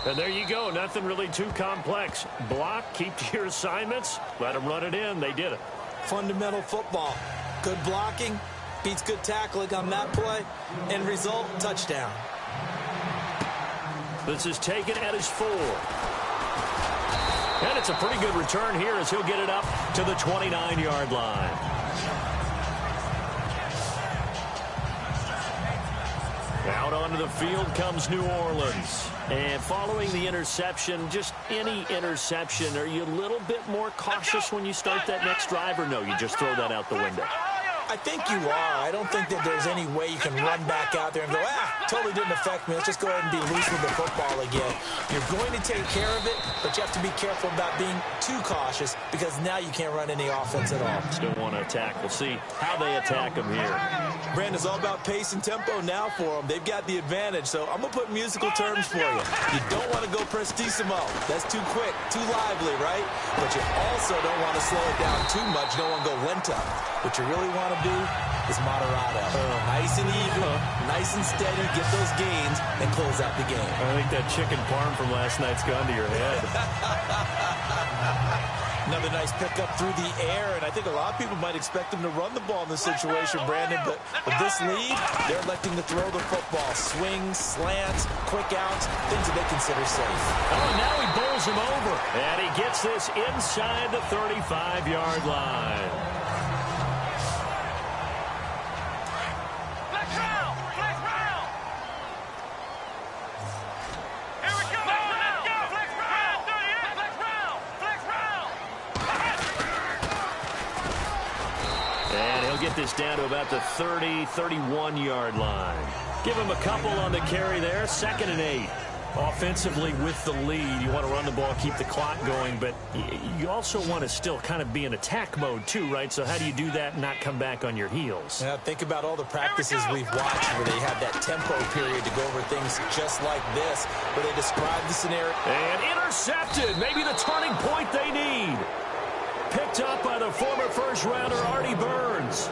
And there you go, nothing really too complex. Block, keep to your assignments, let them run it in. They did it. Fundamental football. Good blocking, beats good tackling on that play, end result, touchdown. This is taken at his 4. And it's a pretty good return here as he'll get it up to the 29-yard line. Out onto the field comes New Orleans. And following the interception, just any interception, are you a little bit more cautious when you start that next drive, or no, you just throw that out the window? I think you are. I don't think that there's any way you can run back out there and go, totally didn't affect me. Let's just go ahead and be loose with the football again. You're going to take care of it, but you have to be careful about being too cautious because now you can't run any offense at all. Still want to attack. We'll see how they attack them here. Brandon, it's all about pace and tempo now for them. They've got the advantage, so I'm going to put musical terms for you. You don't want to go prestissimo. That's too quick, too lively, right? But you also don't want to slow it down too much. You don't want to go lento. What you really want to be is moderado. Nice and even, nice and steady, get those gains, and close out the game. I think that chicken parm from last night's gone to your head. Another nice pickup through the air, and I think a lot of people might expect him to run the ball in this situation, Brandon, but with this lead, they're electing to throw the football. Swings, slants, quick outs, things that they consider safe. Oh, now he bowls him over, and he gets this inside the 35-yard line. Get this down to about the 30, 31-yard line. Give him a couple on the carry there. 2nd and 8. Offensively with the lead, you want to run the ball, keep the clock going, but you also want to still kind of be in attack mode too, right? So how do you do that and not come back on your heels? Yeah, think about all the practices we've watched where they have that tempo period to go over things just like this, where they describe the scenario. And intercepted. Maybe the turning point they need. Picked up by the former first-rounder Artie Burns.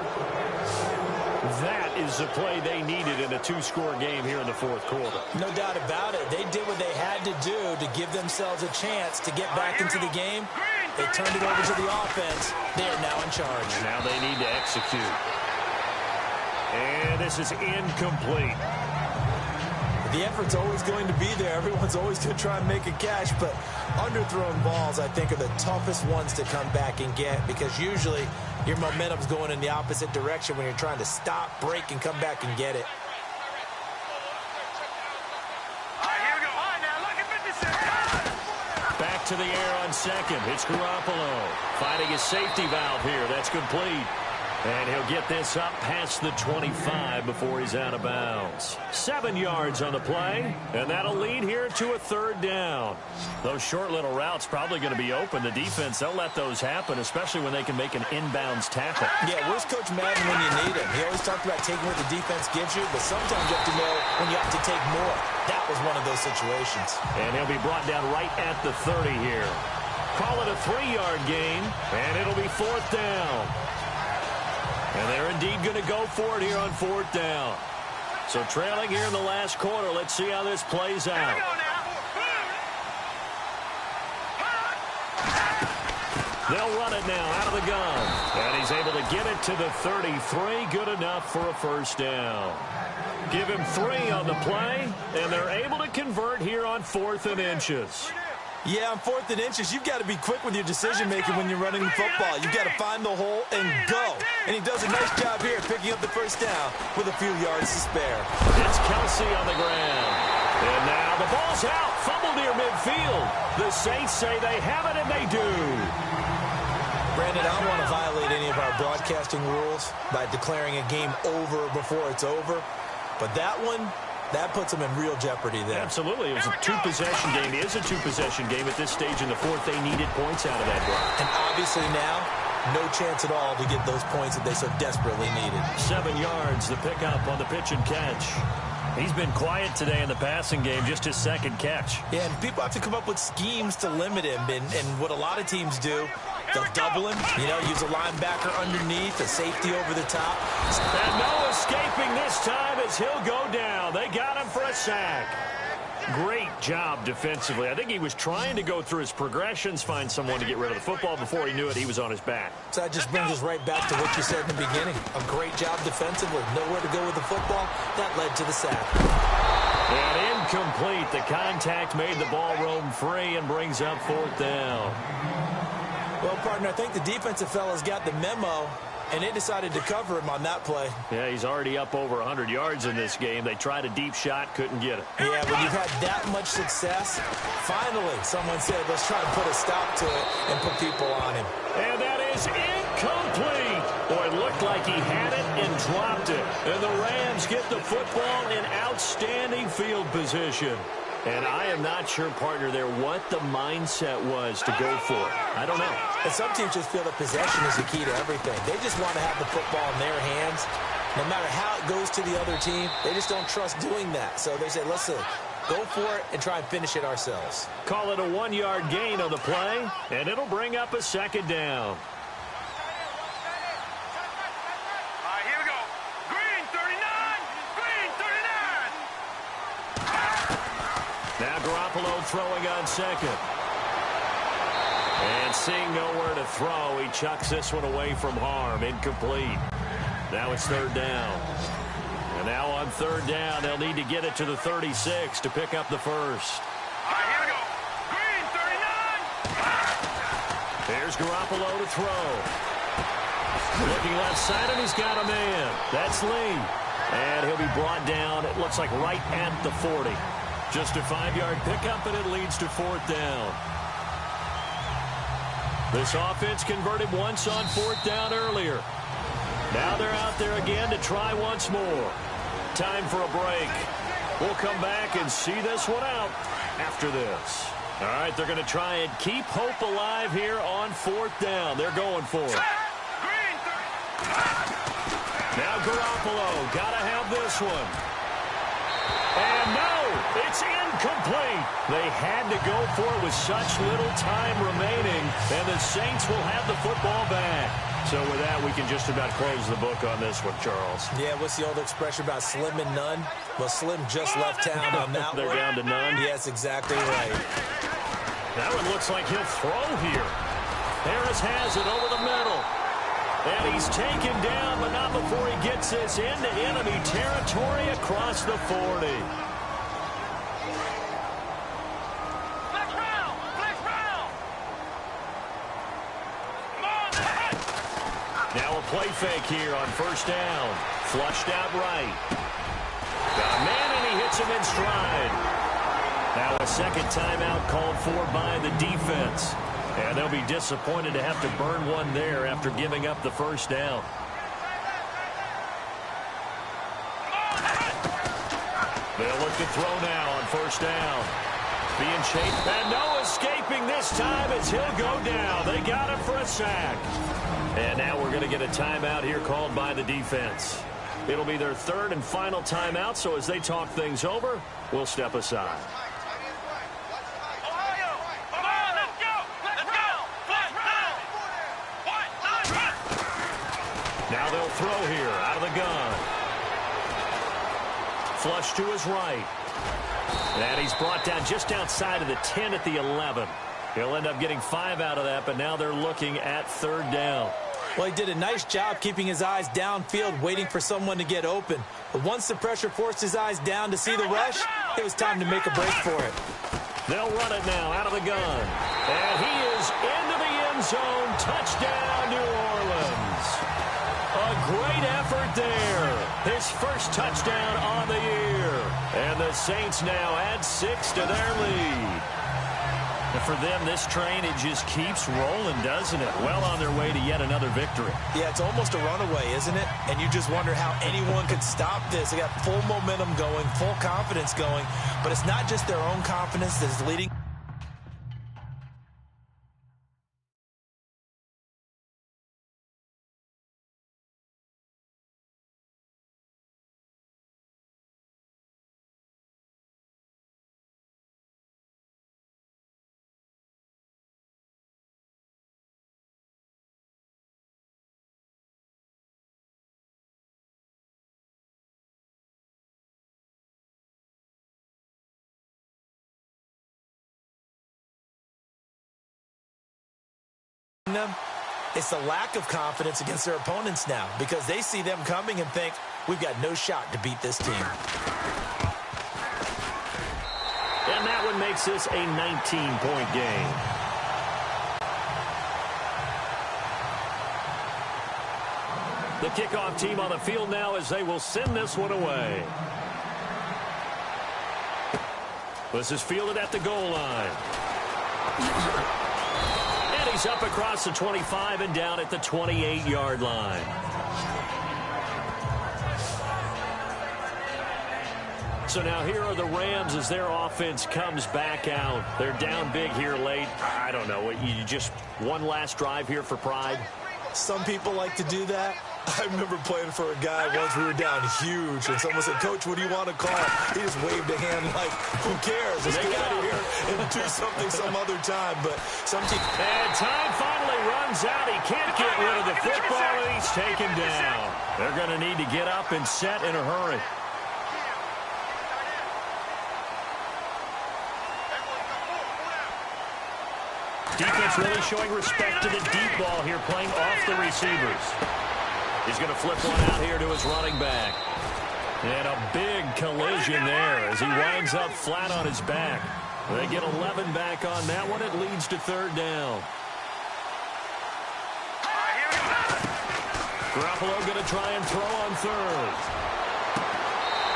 That is the play they needed in a 2-score game here in the 4th quarter. No doubt about it. They did what they had to do to give themselves a chance to get back into the game. They turned it over to the offense. They are now in charge. Now they need to execute. And this is incomplete. The effort's always going to be there. Everyone's always going to try and make a catch, but underthrown balls, I think, are the toughest ones to come back and get because usually your momentum's going in the opposite direction when you're trying to stop, break, and come back and get it. Back to the air on 2nd. It's Garoppolo finding his safety valve here. That's complete. And he'll get this up past the 25 before he's out of bounds. 7 yards on the play, and that'll lead here to a 3rd down. Those short little routes probably going to be open. The defense, they'll let those happen, especially when they can make an inbounds tackle. Yeah, where's Coach Madden when you need him? He always talked about taking what the defense gives you, but sometimes you have to know when you have to take more. That was one of those situations. And he'll be brought down right at the 30 here. Call it a 3-yard gain, and it'll be 4th down. And they're indeed going to go for it here on 4th down. So trailing here in the last quarter. Let's see how this plays out. They'll run it now out of the gun. And he's able to get it to the 33. Good enough for a 1st down. Give him 3 on the play. And they're able to convert here on 4th and inches. Yeah, on 4th and inches, you've got to be quick with your decision-making when you're running the football. You've got to find the hole and go. And he does a nice job here picking up the first down with a few yards to spare. It's Kelsey on the ground. And now the ball's out. Fumble near midfield. The Saints say they have it, and they do. Brandon, I don't want to violate any of our broadcasting rules by declaring a game over before it's over. But that one, that puts them in real jeopardy there. Absolutely. It was a two-possession game. It is a two-possession game at this stage in the fourth. They needed points out of that drive. And obviously now, no chance at all to get those points that they so desperately needed. 7 yards, the pickup on the pitch and catch. He's been quiet today in the passing game, just his second catch. Yeah, and people have to come up with schemes to limit him. And what a lot of teams do, they'll double him, use a linebacker underneath, a safety over the top. And no escaping this time as he'll go down. They got him for a sack. Great job defensively. I think he was trying to go through his progressions, find someone to get rid of the football. Before he knew it, he was on his back. So that just brings us right back to what you said in the beginning. A great job defensively. Nowhere to go with the football. That led to the sack. And incomplete. The contact made the ball roam free and brings up 4th down. Well, partner, I think the defensive fellas got the memo, and they decided to cover him on that play. Yeah, he's already up over 100 yards in this game. They tried a deep shot, couldn't get it. Yeah, when you've had that much success, finally someone said, let's try to put a stop to it and put people on him. And that is incomplete. Boy, it looked like he had it and dropped it. And the Rams get the football in outstanding field position. And I am not sure, partner, there what the mindset was to go for it. I don't know. And some teams just feel that possession is the key to everything. They just want to have the football in their hands. No matter how it goes to the other team, they just don't trust doing that. So they say, listen, go for it and try and finish it ourselves. Call it a 1-yard gain on the play, and it'll bring up a 2nd down. Here we go. Green 39. Green 39. Now Garoppolo throwing on 2nd. And seeing nowhere to throw, he chucks this one away from harm. Incomplete. Now it's 3rd down. And now on 3rd down, they'll need to get it to the 36 to pick up the first. Here we go. Green 39. Here's Garoppolo to throw. Looking left side, and he's got a man. That's Lee. And he'll be brought down, it looks like right at the 40. Just a 5-yard pickup, and it leads to 4th down. This offense converted once on 4th down earlier. Now they're out there again to try once more. Time for a break. We'll come back and see this one out after this. All right, they're going to try and keep hope alive here on 4th down. They're going for it. Now Garoppolo, got to have this one. And no, it's incomplete. They had to go for it with such little time remaining, and the Saints will have the football back. So with that, we can just about close the book on this one, Charles. Yeah, what's the old expression about slim and none? Well, Slim just left town on that They're one. down to none. Yes, exactly right. That one looks like he'll throw here. Harris has it over the middle. And he's taken down, but not before he gets this into enemy territory across the 40. Now a play fake here on 1st down. Flushed out right. Got a man, and he hits him in stride. Now a 2nd timeout called for by the defense. And they'll be disappointed to have to burn one there after giving up the 1st down. They'll look to throw now on 1st down. Being chased, and no escaping this time as he'll go down. They got him for a sack. And now we're going to get a timeout here called by the defense. It'll be their 3rd and final timeout, so as they talk things over, we'll step aside. Now they'll throw here out of the gun. Flush to his right. And he's brought down just outside of the 10 at the 11. He'll end up getting 5 out of that, but now they're looking at 3rd down. Well, he did a nice job keeping his eyes downfield, waiting for someone to get open. But once the pressure forced his eyes down to see the rush, it was time to make a break for it. They'll run it now out of the gun. And he is into the end zone. Touchdown, New Orleans. A great effort there. His first touchdown on the year. And the Saints now add 6 to their lead. And for them, this train, it just keeps rolling, doesn't it? Well on their way to yet another victory. Yeah, it's almost a runaway, isn't it? And you just wonder how anyone could stop this. They got full momentum going, full confidence going. But it's not just their own confidence that is leading. Them. It's the lack of confidence against their opponents now because they see them coming and think, we've got no shot to beat this team. And that one makes this a 19-point game. The kickoff team on the field now as they will send this one away. This is fielded at the goal line. He's up across the 25 and down at the 28-yard line. So now here are the Rams as their offense comes back out. They're down big here late. I don't know. You just one last drive here for pride? Some people like to do that. I remember playing for a guy once. We were down huge, and someone said, Coach, what do you want to call? He just waved a hand like, who cares? Let's get out of here and do something some other time. But some team. And time finally runs out. He can't get rid of the football, and he's taken down. They're going to need to get up and set in a hurry. Defense really showing respect to the deep ball here, playing off the receivers. He's going to flip one out here to his running back. And a big collision there as he winds up flat on his back. They get 11 back on that one. It leads to third down. Garoppolo going to try and throw on third.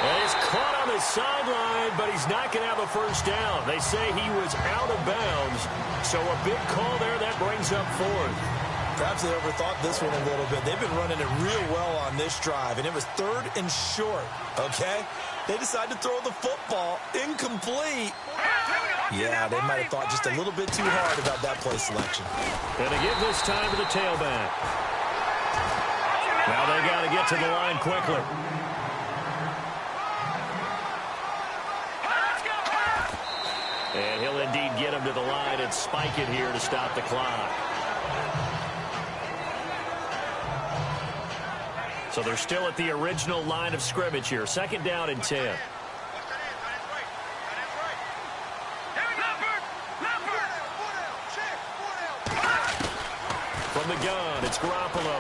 And he's caught on the sideline, but he's not going to have a first down. They say he was out of bounds. So a big call there that brings up fourth. Perhaps they overthought this one a little bit. They've been running it real well on this drive, and it was third and short, okay? They decided to throw the football incomplete. Yeah, they might have thought just a little bit too hard about that play selection. And to give this time to the tailback. Now they got to get to the line quickly. And he'll indeed get him to the line and spike it here to stop the clock. So they're still at the original line of scrimmage here. Second down and 10. From the gun, it's Garoppolo.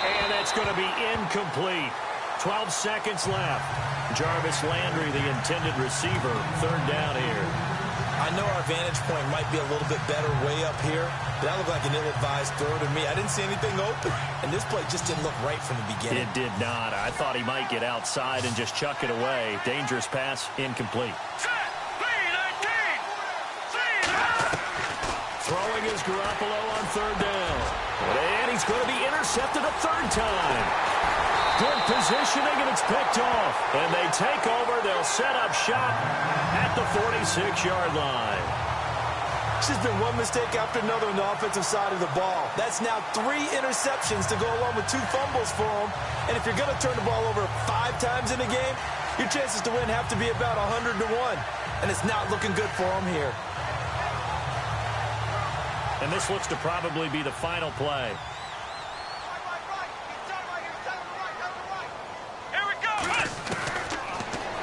And that's going to be incomplete. 12 seconds left. Jarvis Landry, the intended receiver. Third down here. I know our vantage point might be a little bit better way up here, but that looked like an ill-advised throw to me. I didn't see anything open, and this play just didn't look right from the beginning. It did not. I thought he might get outside and just chuck it away. Dangerous pass, incomplete. Throwing is Garoppolo on third down. And he's going to be intercepted a third time. Good positioning, and it's picked off. And they take over. They'll set up shop at the 46-yard line. It's just been one mistake after another on the offensive side of the ball. That's now 3 interceptions to go along with 2 fumbles for them. And if you're going to turn the ball over 5 times in a game, your chances to win have to be about 100 to 1. And it's not looking good for them here. And this looks to probably be the final play.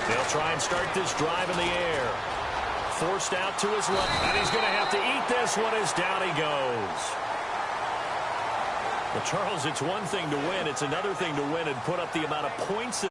They'll try and start this drive in the air. Forced out to his left. And he's going to have to eat this one as down he goes. Well, Charles, it's one thing to win. It's another thing to win and put up the amount of points that